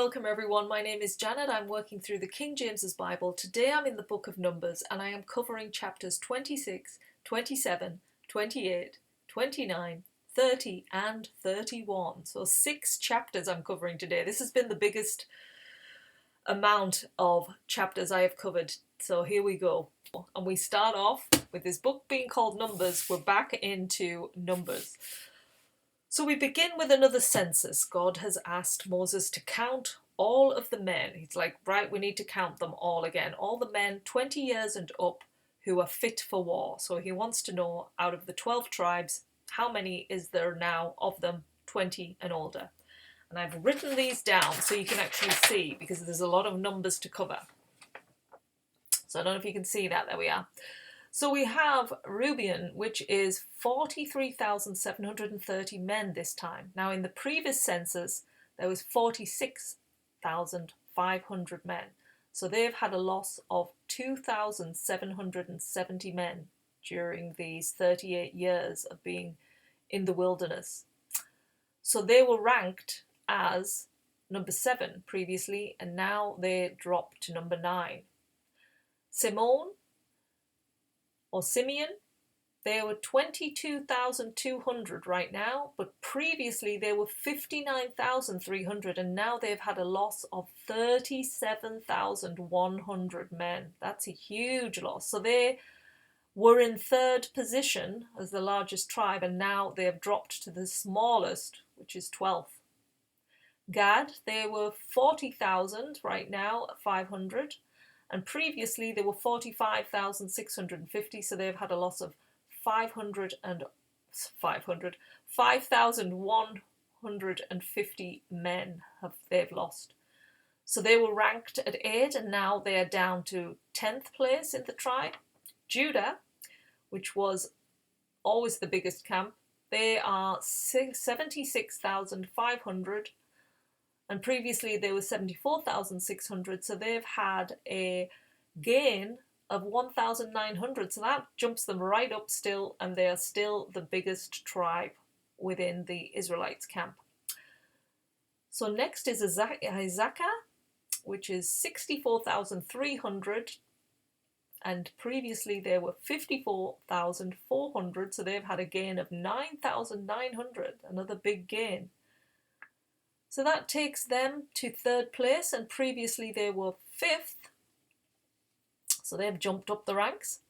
welcome everyone. My name is Janet. I'm working through the King James's Bible. Today I'm in the book of Numbers and I am covering chapters 26, 27, 28, 29, 30 and 31. So 6 chapters I'm covering today. This has been the biggest amount of chapters I have covered. So here we go. And we start off with this book being called Numbers. We're back into Numbers. So we begin with another census. God has asked Moses to count all of the men. He's like, right, we need to count them all again. All the men 20 years and up who are fit for war. So he wants to know, out of the 12 tribes, how many is there now of them 20 and older? And I've written these down so you can actually see, because there's a lot of numbers to cover. So I don't know if you can see that. There we are. So we have Reuben, which is 43,730 men this time. Now in the previous census, there was 46,500 men. So they've had a loss of 2,770 men during these 38 years of being in the wilderness. So they were ranked as number 7 previously, and now they dropped to number 9. Simeon, they were 22,200 right now, but previously they were 59,300, and now they've had a loss of 37,100 men. That's a huge loss. So they were in 3rd position as the largest tribe, and now they have dropped to the smallest, which is 12th. Gad, they were 40,000 right now, 500. And previously they were 45,650, so they've had a loss of 5,150 men they've lost. So they were ranked at 8, and now they are down to 10th place in the tribe. Judah, which was always the biggest camp, they are 76,500. And previously they were 74,600, so they've had a gain of 1,900. So that jumps them right up still, and they are still the biggest tribe within the Israelites' camp. So next is Issachar, which is 64,300, and previously they were 54,400, so they've had a gain of 9,900, another big gain. So that takes them to 3rd place, and previously they were 5th. So they've jumped up the ranks.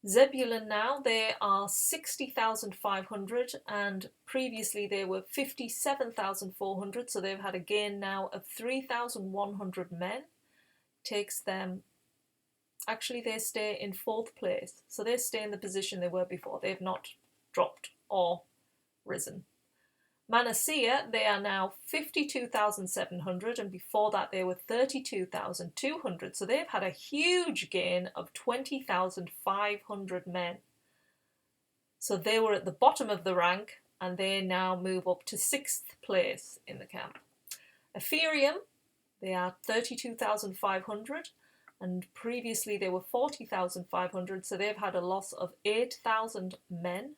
Zebulun now, they are 60,500, and previously they were 57,400. So they've had a gain now of 3,100 men. Takes them, actually they stay in 4th place. So they stay in the position they were before. They've not dropped or risen. Manasseh, they are now 52,700, and before that they were 32,200. So they've had a huge gain of 20,500 men. So they were at the bottom of the rank, and they now move up to 6th place in the camp. Ephraim, they are 32,500, and previously they were 40,500. So they've had a loss of 8,000 men.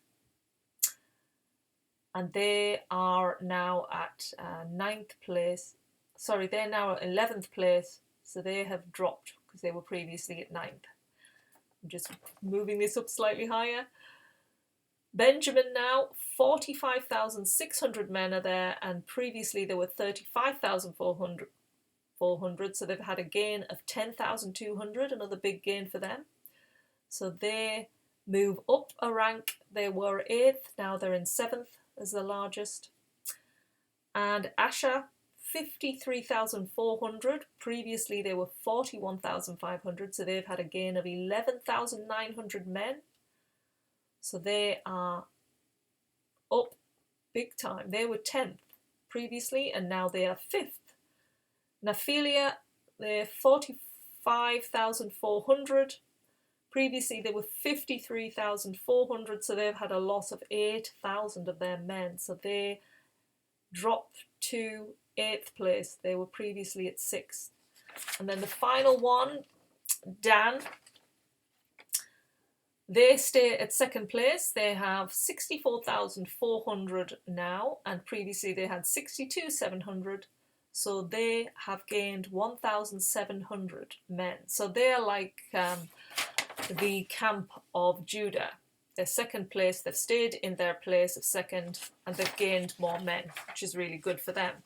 And they are now at 9th place. Sorry, they're now at 11th place. So they have dropped because they were previously at 9th. I'm just moving this up slightly higher. Benjamin now, 45,600 men are there, and previously there were 35,400. So they've had a gain of 10,200, another big gain for them. So they move up a rank. They were 8th, now they're in 7th. As the largest. And Asher, 53,400. Previously they were 41,500, so they've had a gain of 11,900 men. So they are up big time. They were 10th previously, and now they are 5th. Naphtali, they're 45,400. Previously, they were 53,400, so they've had a loss of 8,000 of their men. So they dropped to 8th place. They were previously at 6th. And then the final one, Dan, they stay at 2nd place. They have 64,400 now, and previously they had 62,700. So they have gained 1,700 men. So they're like the camp of Judah. They're second place, they've stayed in their place of second, and they've gained more men, which is really good for them.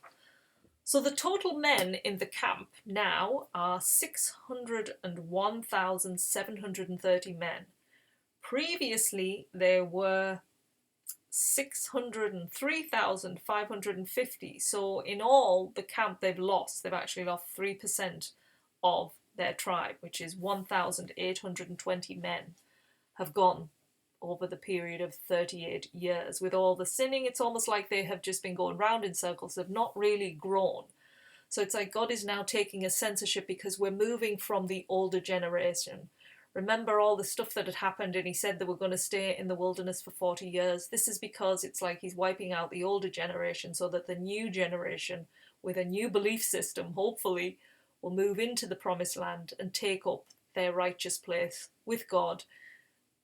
So the total men in the camp now are 601,730 men. Previously, there were 603,550. So in all, the camp they've actually lost 3% of their tribe, which is 1,820 men have gone over the period of 38 years. With all the sinning, it's almost like they have just been going round in circles. They've not really grown. So it's like God is now taking a censorship because we're moving from the older generation. Remember all the stuff that had happened, and he said they were going to stay in the wilderness for 40 years. This is because it's like he's wiping out the older generation so that the new generation, with a new belief system, hopefully, will move into the promised land and take up their righteous place with God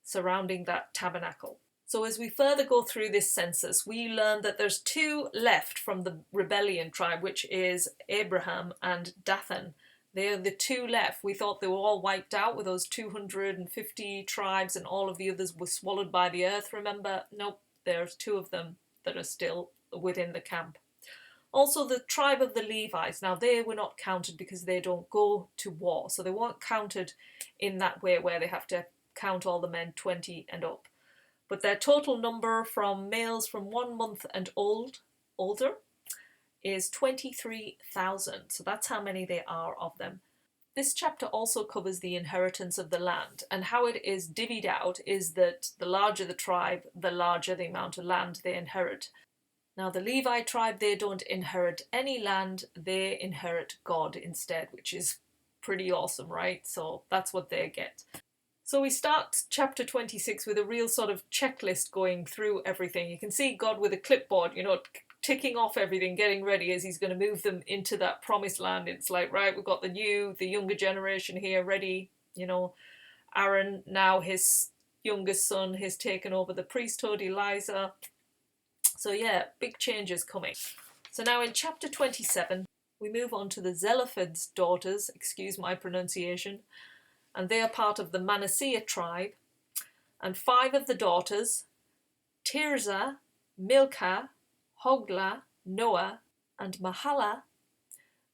surrounding that tabernacle. So as we further go through this census, we learn that there's two left from the rebellion tribe, which is Abraham and Dathan. They are the two left. We thought they were all wiped out with those 250 tribes and all of the others were swallowed by the earth, remember? Nope, there's two of them that are still within the camp. Also, the tribe of the Levites. Now, they were not counted because they don't go to war. So they weren't counted in that way where they have to count all the men 20 and up. But their total number from males from 1 month and older is 23,000. So that's how many there are of them. This chapter also covers the inheritance of the land, and how it is divvied out is that the larger the tribe, the larger the amount of land they inherit. Now the Levi tribe, they don't inherit any land, they inherit God instead, which is pretty awesome, right? So that's what they get. So we start chapter 26 with a real sort of checklist going through everything. You can see God with a clipboard, ticking off everything, getting ready as he's going to move them into that promised land. It's like, right, we've got the younger generation here ready. Aaron, now his youngest son, has taken over the priesthood, Elijah. So yeah, big changes coming. So now in chapter 27, we move on to the Zelephan's daughters, excuse my pronunciation, and they are part of the Manasseh tribe. And 5 of the daughters, Tirzah, Milcah, Hoglah, Noah, and Mahalah,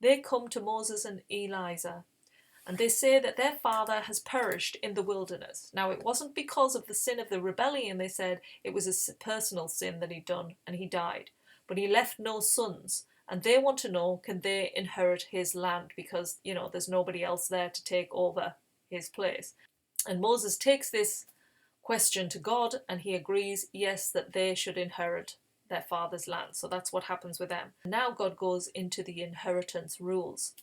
they come to Moses and Elijah, and they say that their father has perished in the wilderness. Now, it wasn't because of the sin of the rebellion, they said. It was a personal sin that he'd done, and he died. But he left no sons, and they want to know, can they inherit his land? Because, there's nobody else there to take over his place. And Moses takes this question to God, and he agrees, yes, that they should inherit their father's land. So that's what happens with them. Now God goes into the inheritance rules.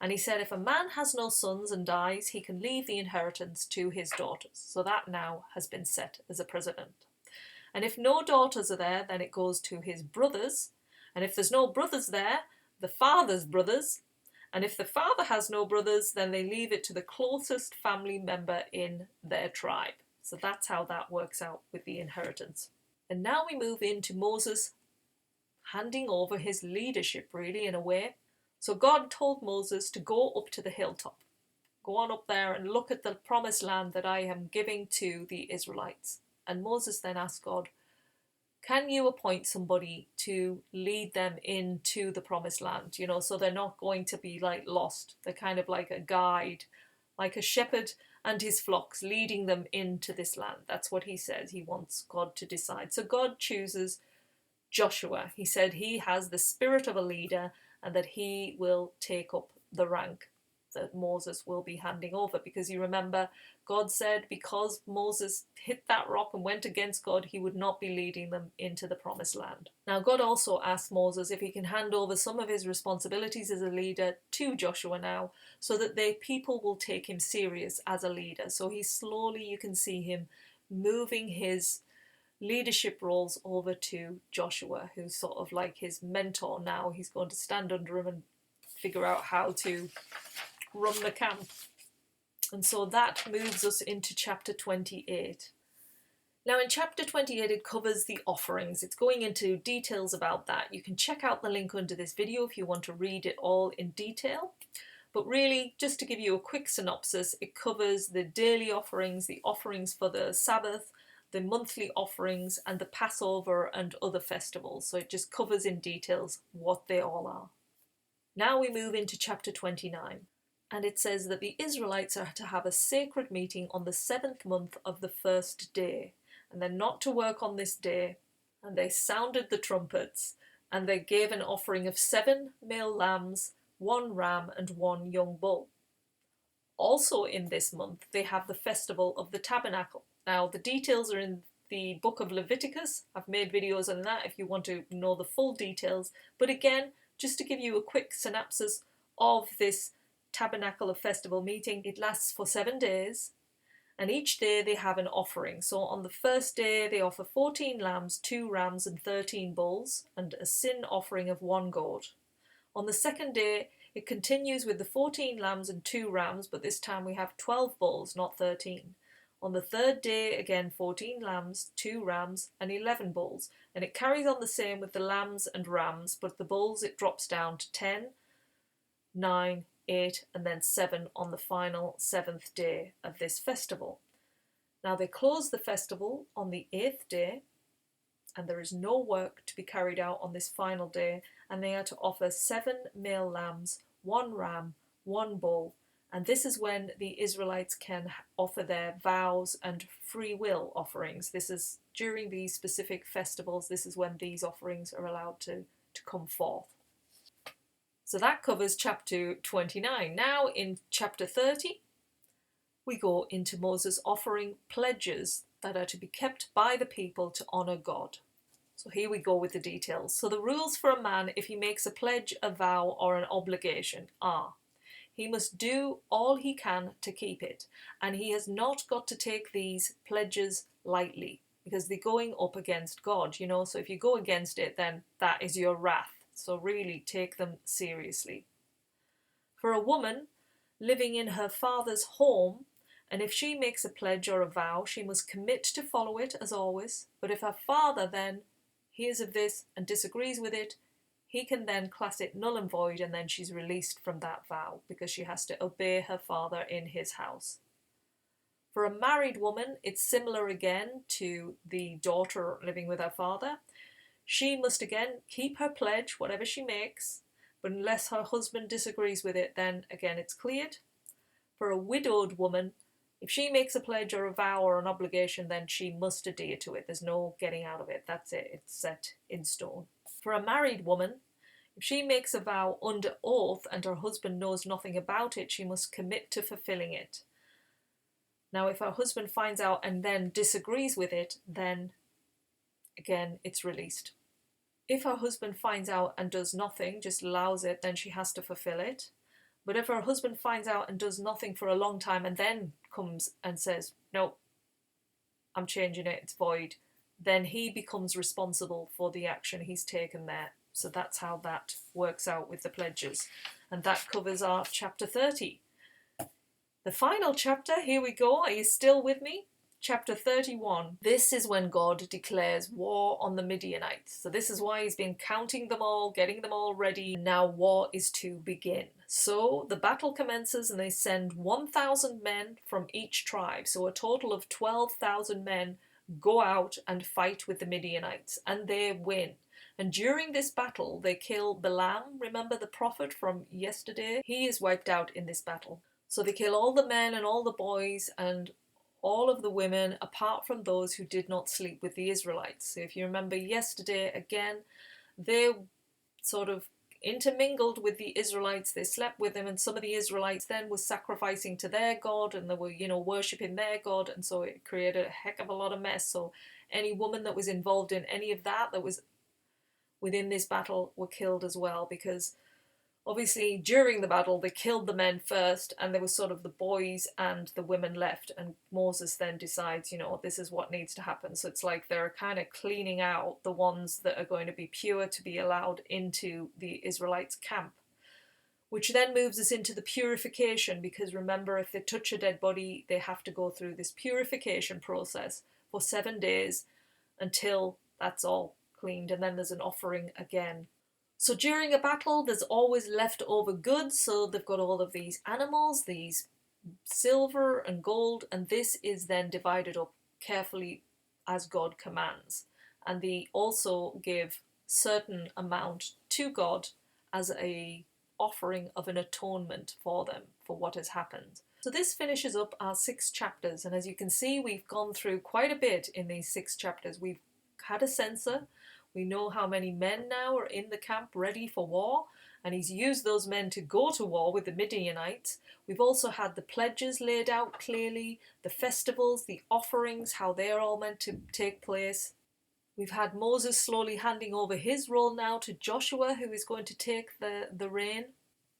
And he said if a man has no sons and dies, he can leave the inheritance to his daughters. So that now has been set as a precedent. And if no daughters are there, then it goes to his brothers. And if there's no brothers there, the father's brothers. And if the father has no brothers, then they leave it to the closest family member in their tribe. So that's how that works out with the inheritance. And now we move into Moses handing over his leadership, really, in a way. So God told Moses to go up to the hilltop. Go on up there and look at the promised land that I am giving to the Israelites. And Moses then asked God, can you appoint somebody to lead them into the promised land? So they're not going to be lost. They're kind of like a guide, like a shepherd and his flocks, leading them into this land. That's what he says. He wants God to decide. So God chooses Joshua. He said he has the spirit of a leader and that he will take up the rank that Moses will be handing over. Because you remember, God said because Moses hit that rock and went against God, he would not be leading them into the promised land. Now, God also asked Moses if he can hand over some of his responsibilities as a leader to Joshua now, so that the people will take him serious as a leader. So he slowly, you can see him moving his leadership roles over to Joshua, who's sort of like his mentor now. He's going to stand under him and figure out how to run the camp. And so that moves us into chapter 28. Now in chapter 28 it covers the offerings. It's going into details about that. You can check out the link under this video if you want to read it all in detail. But really, just to give you a quick synopsis, it covers the daily offerings, the offerings for the Sabbath, the monthly offerings, and the Passover and other festivals. So it just covers in details what they all are. Now we move into chapter 29. And it says that the Israelites are to have a sacred meeting on the 7th month of the 1st day. And they're not to work on this day. And they sounded the trumpets, and they gave an offering of 7 male lambs, 1 ram, and 1 young bull. Also in this month, they have the festival of the tabernacle. Now, the details are in the book of Leviticus. I've made videos on that if you want to know the full details. But again, just to give you a quick synopsis of this tabernacle of festival meeting, it lasts for 7 days. And each day they have an offering. So on the first day they offer 14 lambs, 2 rams, and 13 bulls, and a sin offering of 1 goat. On the second day, it continues with the 14 lambs and 2 rams, but this time we have 12 bulls, not 13. On the third day, again 14 lambs, 2 rams, and 11 bulls. And it carries on the same with the lambs and rams, but the bulls it drops down to 10, 9, 8, and then 7 on the final 7th day of this festival. Now they close the festival on the 8th day, and there is no work to be carried out on this final day, and they are to offer 7 male lambs, 1 ram, 1 bull, and this is when the Israelites can offer their vows and free will offerings. This is during these specific festivals, this is when these offerings are allowed to come forth. So that covers chapter 29. Now in chapter 30, we go into Moses offering pledges that are to be kept by the people to honour God. So here we go with the details. So the rules for a man if he makes a pledge, a vow, or an obligation are: he must do all he can to keep it, and he has not got to take these pledges lightly, because they're going up against God, you know, so if you go against it, then that is your wrath. So really take them seriously. For a woman living in her father's home, and if she makes a pledge or a vow, she must commit to follow it as always. But if her father then hears of this and disagrees with it, he can then class it null and void, and then she's released from that vow because she has to obey her father in his house. For a married woman, it's similar again to the daughter living with her father. She must again keep her pledge, whatever she makes, but unless her husband disagrees with it, then again it's cleared. For a widowed woman, if she makes a pledge or a vow or an obligation, then she must adhere to it. There's no getting out of it. That's it. It's set in stone. For a married woman, if she makes a vow under oath and her husband knows nothing about it, she must commit to fulfilling it. Now, if her husband finds out and then disagrees with it, then again, it's released. If her husband finds out and does nothing, just allows it, then she has to fulfill it. But if her husband finds out and does nothing for a long time and then comes and says, no, I'm changing it, it's void, then he becomes responsible for the action he's taken there. So that's how that works out with the pledges. And that covers our chapter 30. The final chapter, here we go. Are you still with me? Chapter 31. This is when God declares war on the Midianites. So this is why he's been counting them all, getting them all ready. Now war is to begin. So the battle commences and they send 1,000 men from each tribe. So a total of 12,000 men go out and fight with the Midianites, and they win. And during this battle, they kill Balaam, remember the prophet from yesterday? He is wiped out in this battle. So they kill all the men and all the boys and all of the women, apart from those who did not sleep with the Israelites. So if you remember yesterday, again, they sort of intermingled with the Israelites, they slept with them, and some of the Israelites then were sacrificing to their God, and they were, worshipping their God, and so it created a heck of a lot of mess. So any woman that was involved in any of that was within this battle were killed as well, because obviously during the battle they killed the men first, and there was sort of the boys and the women left, and Moses then decides, this is what needs to happen. So it's like they're kind of cleaning out the ones that are going to be pure to be allowed into the Israelites' camp, which then moves us into the purification, because remember, if they touch a dead body they have to go through this purification process for 7 days until that's all cleaned, and then there's an offering again. So during a battle, there's always leftover goods. So they've got all of these animals, these silver and gold, and this is then divided up carefully as God commands. And they also give certain amount to God as a offering of an atonement for them for what has happened. So this finishes up our 6 chapters, and as you can see, we've gone through quite a bit in these 6 chapters. We've had a census. We know how many men now are in the camp ready for war, and he's used those men to go to war with the Midianites. We've also had the pledges laid out clearly, the festivals, the offerings, how they're all meant to take place. We've had Moses slowly handing over his role now to Joshua, who is going to take the reign.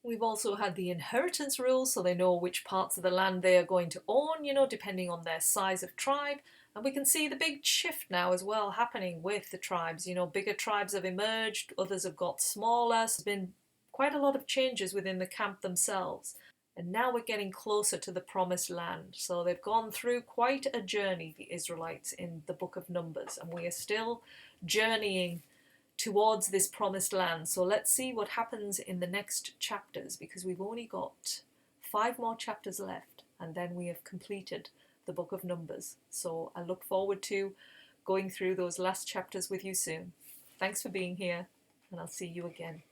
We've also had the inheritance rules, so they know which parts of the land they are going to own, depending on their size of tribe. And we can see the big shift now as well happening with the tribes. Bigger tribes have emerged, others have got smaller. There's been quite a lot of changes within the camp themselves. And now we're getting closer to the promised land. So they've gone through quite a journey, the Israelites, in the book of Numbers. And we are still journeying towards this promised land. So let's see what happens in the next chapters, because we've only got 5 more chapters left, and then we have completed the book of Numbers. So I look forward to going through those last chapters with you soon. Thanks for being here, and I'll see you again.